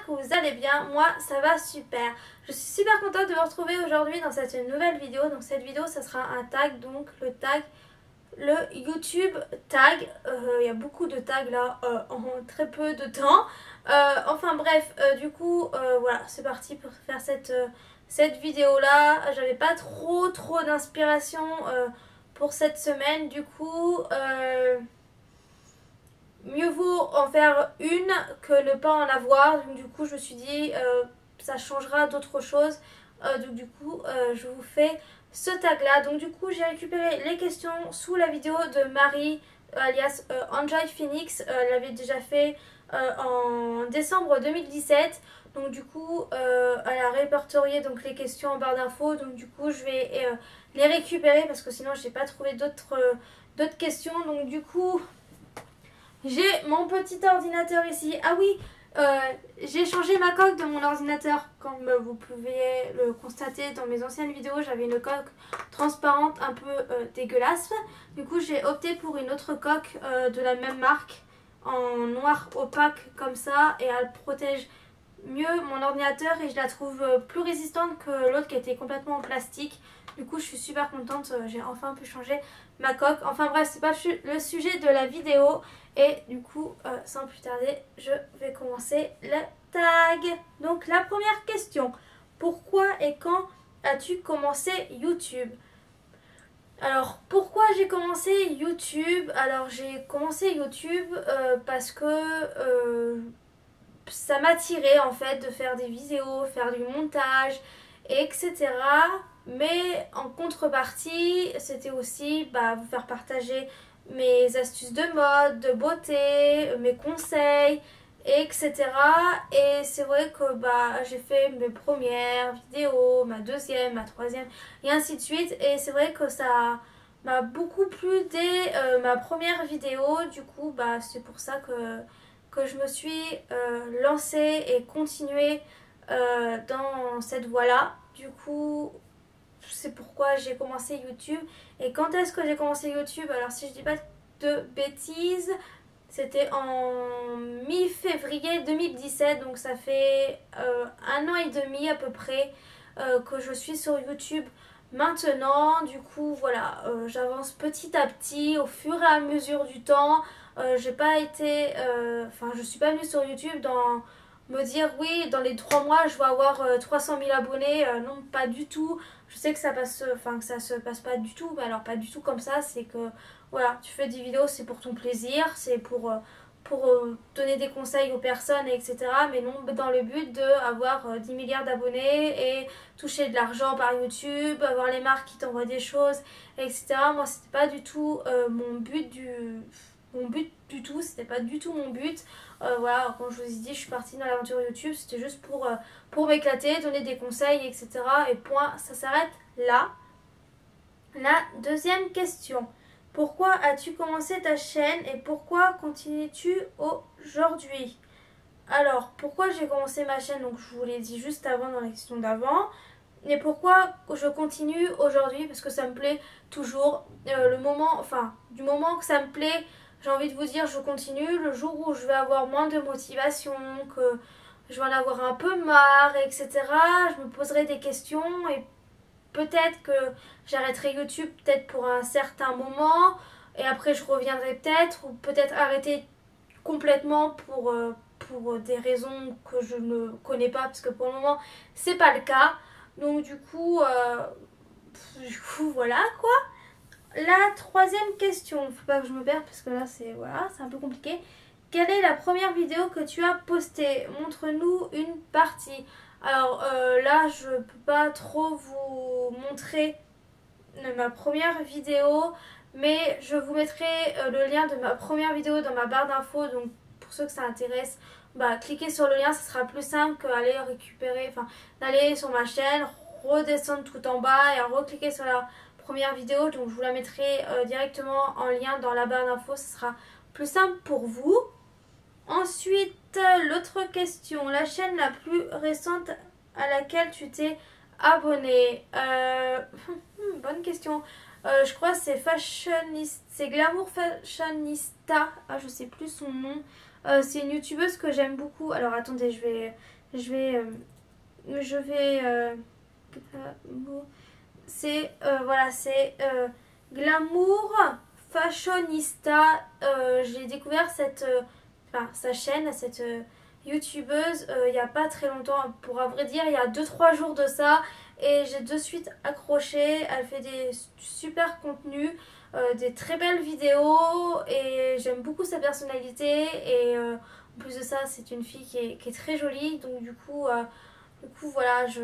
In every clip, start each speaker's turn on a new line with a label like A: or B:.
A: que vous allez bien. Moi ça va super. Je suis super contente de vous retrouver aujourd'hui dans cette nouvelle vidéo. Donc cette vidéo ça sera un tag, donc le YouTube tag. Il y a beaucoup de tags là en très peu de temps. Enfin bref, du coup voilà, c'est parti pour faire cette vidéo là. J'avais pas trop d'inspiration pour cette semaine. Du coup mieux vaut en faire une que ne pas en avoir. Donc du coup je me suis dit ça changera d'autres choses. Donc du coup je vous fais ce tag là. Donc du coup j'ai récupéré les questions sous la vidéo de Marie alias Enjoy Phoenix. Elle l'avait déjà fait en décembre 2017. Donc du coup elle a répertorié donc les questions en barre d'infos. Donc du coup je vais les récupérer parce que sinon j'ai pas trouvé d'autres questions. Donc du coup j'ai mon petit ordinateur ici. Ah oui, j'ai changé ma coque de mon ordinateur. Comme vous pouvez le constater dans mes anciennes vidéos, j'avais une coque transparente un peu dégueulasse. Du coup, j'ai opté pour une autre coque de la même marque en noir opaque comme ça. Et elle protège mieux mon ordinateur et je la trouve plus résistante que l'autre qui était complètement en plastique. Du coup, je suis super contente. J'ai enfin pu changer ma coque. Enfin bref, c'est pas le sujet de la vidéo. Et du coup, sans plus tarder, je vais commencer le tag. Donc la première question. Pourquoi et quand as-tu commencé YouTube? Alors pourquoi j'ai commencé YouTube? Alors j'ai commencé YouTube parce que ça m'attirait en fait de faire des vidéos, faire du montage, etc. Mais en contrepartie, c'était aussi vous faire partager mes astuces de mode, de beauté, mes conseils, etc. Et c'est vrai que j'ai fait mes premières vidéos, ma deuxième, ma troisième, et ainsi de suite. Et c'est vrai que ça m'a beaucoup plu dès ma première vidéo. Du coup, c'est pour ça que je me suis lancée et continuée dans cette voie-là. Du coup, c'est pourquoi j'ai commencé YouTube. Et quand est-ce que j'ai commencé YouTube? Alors si je dis pas de bêtises, c'était en mi-février 2017. Donc ça fait 1 an et demi à peu près que je suis sur YouTube maintenant. Du coup voilà, j'avance petit à petit au fur et à mesure du temps. J'ai pas été je suis pas venue sur YouTube dans me dire oui dans les 3 mois je vais avoir 300 000 abonnés. Non, pas du tout. Je sais que ça passe, que ça se passe pas du tout, mais alors pas du tout comme ça. C'est que voilà, tu fais des vidéos, c'est pour ton plaisir, c'est pour donner des conseils aux personnes, etc. Mais non dans le but d'avoir 10 milliards d'abonnés et toucher de l'argent par YouTube, avoir les marques qui t'envoient des choses, etc. Moi c'était pas du tout mon but du tout, c'était pas du tout mon but. Voilà, comme je vous ai dit, je suis partie dans l'aventure YouTube, c'était juste pour m'éclater, donner des conseils, etc. Et point, ça s'arrête là. La deuxième question. Pourquoi as-tu commencé ta chaîne et pourquoi continues-tu aujourd'hui? Alors, pourquoi j'ai commencé ma chaîne? Donc, je vous l'ai dit juste avant dans la question d'avant. Et pourquoi je continue aujourd'hui? Parce que ça me plaît toujours. Du moment que ça me plaît, j'ai envie de vous dire je continue. Le jour où je vais avoir moins de motivation, que je vais en avoir un peu marre, etc., je me poserai des questions et peut-être que j'arrêterai YouTube peut-être pour un certain moment et après je reviendrai peut-être ou peut-être arrêter complètement pour des raisons que je ne connais pas parce que pour le moment c'est pas le cas. Donc du coup voilà quoi. La troisième question, faut pas que je me perde parce que là c'est un peu compliqué. Quelle est la première vidéo que tu as postée? Montre-nous une partie. Alors là je peux pas trop vous montrer ma première vidéo, mais je vous mettrai le lien de ma première vidéo dans ma barre d'infos. Donc pour ceux que ça intéresse, cliquez sur le lien, ce sera plus simple qu'aller d'aller sur ma chaîne, redescendre tout en bas et recliquer sur la première vidéo. Donc je vous la mettrai directement en lien dans la barre d'infos, ce sera plus simple pour vous. Ensuite, l'autre question, la chaîne la plus récente à laquelle tu t'es abonné? Bonne question. Je crois que c'est Fashionista, c'est Glamour Fashionista. Ah, je sais plus son nom. C'est une youtubeuse que j'aime beaucoup. Alors attendez, je vais je vais voilà, c'est Glamour Fashionista. J'ai découvert sa chaîne, cette youtubeuse, il n'y a pas très longtemps, pour à vrai dire, il y a 2-3 jours de ça, et j'ai de suite accroché. Elle fait des super contenus, des très belles vidéos, et j'aime beaucoup sa personnalité, et en plus de ça, c'est une fille qui est très jolie, donc du coup, voilà, je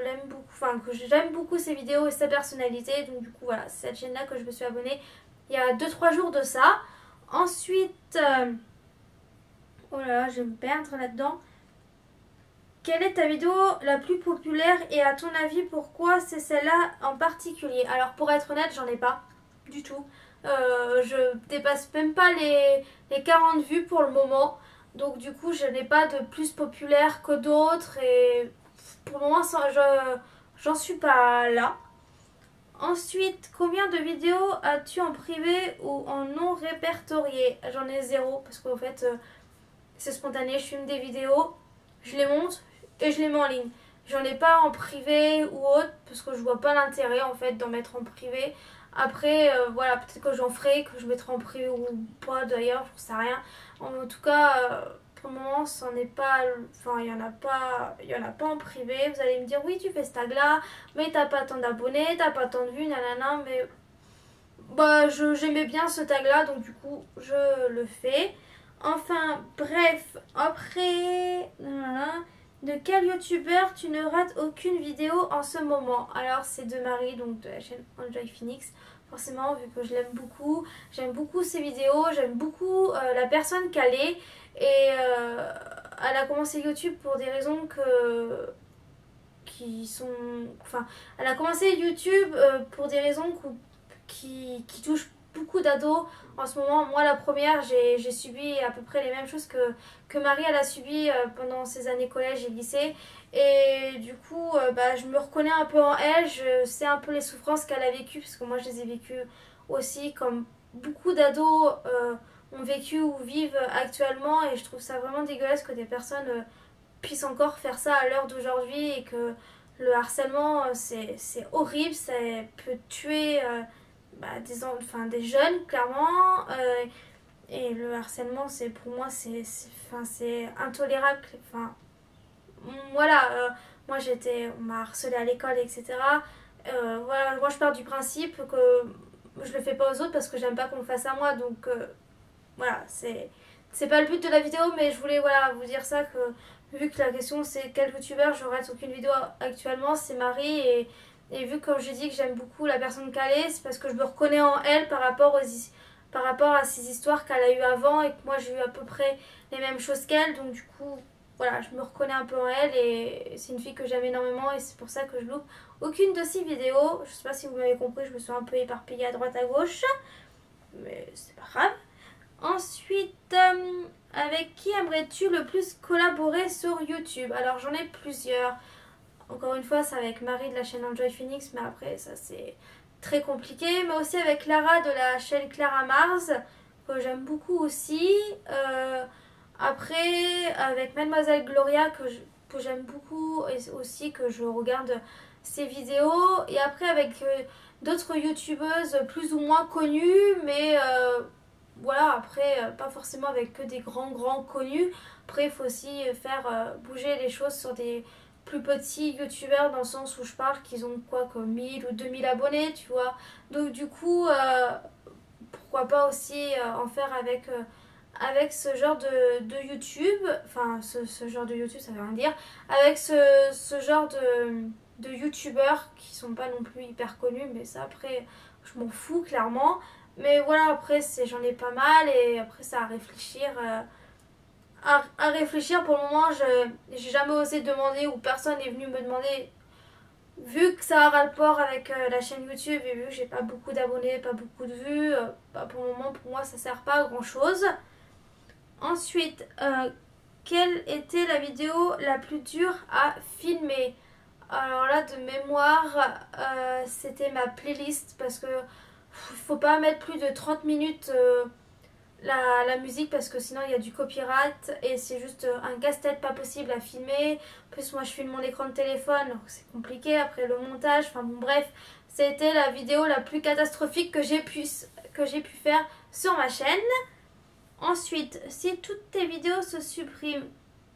A: l'aime beaucoup, enfin, que j'aime beaucoup ses vidéos et sa personnalité. Donc, du coup, voilà, c'est cette chaîne-là que je me suis abonnée il y a 2-3 jours de ça. Ensuite, oh là là, je vais me perdre là-dedans. Quelle est ta vidéo la plus populaire et à ton avis, pourquoi c'est celle-là en particulier? Alors, pour être honnête, j'en ai pas du tout. Je dépasse même pas les 40 vues pour le moment. Donc du coup, je n'ai pas de plus populaire que d'autres et pour le moment, j'en suis pas là. Ensuite, combien de vidéos as-tu en privé ou en non répertorié? J'en ai zéro parce qu'en fait, c'est spontané. Je filme des vidéos, je les monte et je les mets en ligne. J'en ai pas en privé ou autre parce que je vois pas l'intérêt en fait d'en mettre en privé. Après, voilà, peut-être que j'en ferai, que je mettrai en privé ou pas d'ailleurs, je sais rien. En tout cas, pour le moment, c'en est pas. Enfin, il y en a pas en privé. Vous allez me dire, oui, tu fais ce tag là, mais t'as pas tant d'abonnés, t'as pas tant de vues, nanana, mais bah, j'aimais bien ce tag là, donc du coup, je le fais. Enfin, bref, après, de quel youtubeur tu ne rates aucune vidéo en ce moment? Alors, c'est de Marie, donc de la chaîne Enjoy Phoenix. Forcément, vu que je l'aime beaucoup, j'aime beaucoup ses vidéos, j'aime beaucoup la personne qu'elle est. Et elle a commencé YouTube pour des raisons qui sont. Enfin, elle a commencé YouTube pour des raisons qui touchent beaucoup d'ados en ce moment. Moi, la première, j'ai subi à peu près les mêmes choses que Marie, elle a subi pendant ses années collège et lycée. Et du coup, bah, je me reconnais un peu en elle. Je sais un peu les souffrances qu'elle a vécues, parce que moi, je les ai vécues aussi, comme beaucoup d'ados ont vécu ou vivent actuellement. Et je trouve ça vraiment dégueulasse que des personnes puissent encore faire ça à l'heure d'aujourd'hui, et que le harcèlement, c'est horrible, ça peut tuer bah, des jeunes, clairement. Et le harcèlement, pour moi, c'est intolérable. Enfin, voilà, moi, on m'a harcelé à l'école, etc. Voilà, moi, je pars du principe que je le fais pas aux autres parce que j'aime pas qu'on me fasse à moi. Donc, voilà, c'est pas le but de la vidéo, mais je voulais voilà, vous dire ça, que vu que la question c'est quel youtubeur je rate aucune vidéo actuellement, c'est Marie. Et vu que comme j'ai dit que j'aime beaucoup la personne qu'elle est, c'est parce que je me reconnais en elle par rapport à ces histoires qu'elle a eues avant, et que moi j'ai eu à peu près les mêmes choses qu'elle. Donc du coup, voilà, je me reconnais un peu en elle, et c'est une fille que j'aime énormément, et c'est pour ça que je loupe aucune de ses vidéos. Je sais pas si vous m'avez compris, je me suis un peu éparpillée à droite à gauche, mais c'est pas grave. Ensuite, avec qui aimerais-tu le plus collaborer sur YouTube? Alors j'en ai plusieurs. Encore une fois, c'est avec Marie de la chaîne Enjoy Phoenix, mais après ça c'est très compliqué. Mais aussi avec Lara de la chaîne Clara Mars, que j'aime beaucoup aussi. Après, avec Mademoiselle Gloria, que j'aime beaucoup, et aussi que je regarde ses vidéos. Et après avec d'autres youtubeuses plus ou moins connues, mais voilà, après, pas forcément avec que des grands connus. Après, il faut aussi faire bouger les choses sur des plus petits youtubeurs, dans le sens où je parle qu'ils ont quoi, comme 1000 ou 2000 abonnés, tu vois. Donc du coup, pourquoi pas aussi en faire avec ce genre de YouTube. Enfin, ce genre de YouTube, ça veut rien dire. Avec ce genre de youtubeurs qui sont pas non plus hyper connus, mais ça après, je m'en fous clairement. Mais voilà, après, j'en ai pas mal, et après, c'est à réfléchir. À réfléchir, pour le moment, j'ai jamais osé demander, ou personne n'est venu me demander. Vu que ça a rapport avec la chaîne YouTube, et vu que j'ai pas beaucoup d'abonnés, pas beaucoup de vues, bah, pour le moment, pour moi, ça sert pas à grand chose. Ensuite, quelle était la vidéo la plus dure à filmer? Alors là, de mémoire, c'était ma playlist, parce que faut pas mettre plus de 30 minutes la musique parce que sinon il y a du copyright et c'est juste un casse-tête pas possible à filmer. En plus moi je filme mon écran de téléphone donc c'est compliqué après le montage. Enfin bon bref, c'était la vidéo la plus catastrophique que j'ai pu faire sur ma chaîne. Ensuite, si toutes tes vidéos se suppriment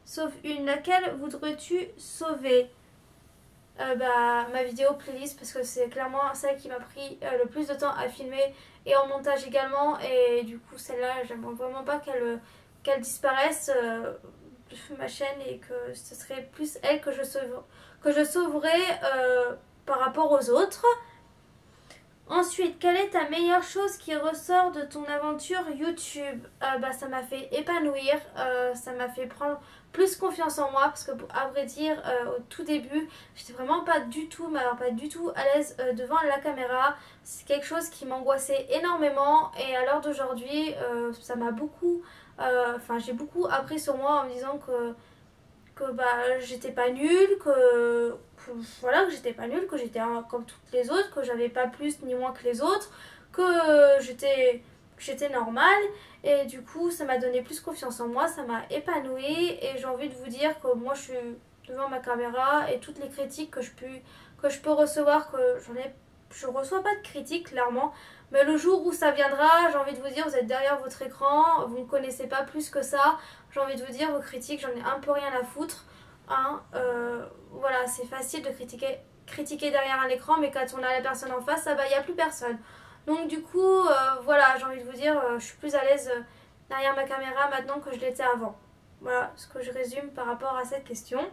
A: sauf une, laquelle voudrais-tu sauver? Ma vidéo playlist parce que c'est clairement celle qui m'a pris le plus de temps à filmer et en montage également, et du coup celle-là j'aimerais vraiment pas qu'elle disparaisse de ma chaîne et que ce serait plus elle que je sauverais par rapport aux autres. Ensuite, quelle est ta meilleure chose qui ressort de ton aventure YouTube? Ça m'a fait épanouir, ça m'a fait prendre plus confiance en moi parce que à vrai dire au tout début j'étais vraiment pas du tout à l'aise devant la caméra. C'est quelque chose qui m'angoissait énormément et à l'heure d'aujourd'hui ça m'a beaucoup j'ai beaucoup appris sur moi en me disant que j'étais pas nulle, que j'étais pas nulle, que j'étais comme toutes les autres, que j'avais pas plus ni moins que les autres, que j'étais normale, et du coup ça m'a donné plus confiance en moi, ça m'a épanouie et j'ai envie de vous dire que moi je suis devant ma caméra et toutes les critiques que je peux recevoir, je reçois pas de critiques clairement, mais le jour où ça viendra, j'ai envie de vous dire, vous êtes derrière votre écran, vous ne connaissez pas plus que ça, j'ai envie de vous dire, vos critiques, j'en ai un peu rien à foutre, hein. Voilà, c'est facile de critiquer derrière un écran, mais quand on a la personne en face, il n'y a plus personne. Donc du coup, voilà, j'ai envie de vous dire, je suis plus à l'aise derrière ma caméra maintenant que je l'étais avant. Voilà ce que je résume par rapport à cette question.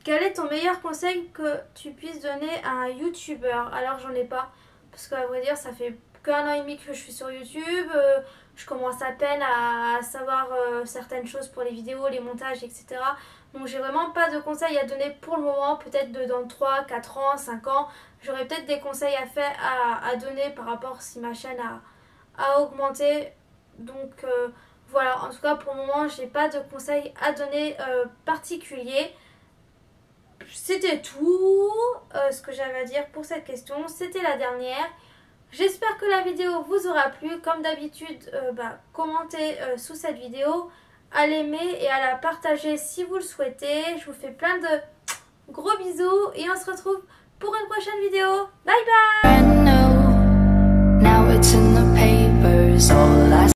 A: Quel est ton meilleur conseil que tu puisses donner à un youtubeur? Alors j'en ai pas, parce qu'à vrai dire ça fait qu'un an et demi que je suis sur YouTube, je commence à peine à savoir certaines choses pour les vidéos, les montages, etc. Donc j'ai vraiment pas de conseils à donner pour le moment. Peut-être dans 3, 4 ans, 5 ans, j'aurai peut-être des conseils à donner par rapport si ma chaîne a augmenté. Donc voilà, en tout cas pour le moment j'ai pas de conseils à donner particuliers. C'était tout ce que j'avais à dire pour cette question, c'était la dernière. J'espère que la vidéo vous aura plu. Comme d'habitude, commentez sous cette vidéo, à l'aimer et à la partager si vous le souhaitez. Je vous fais plein de gros bisous et on se retrouve pour une prochaine vidéo. Bye bye.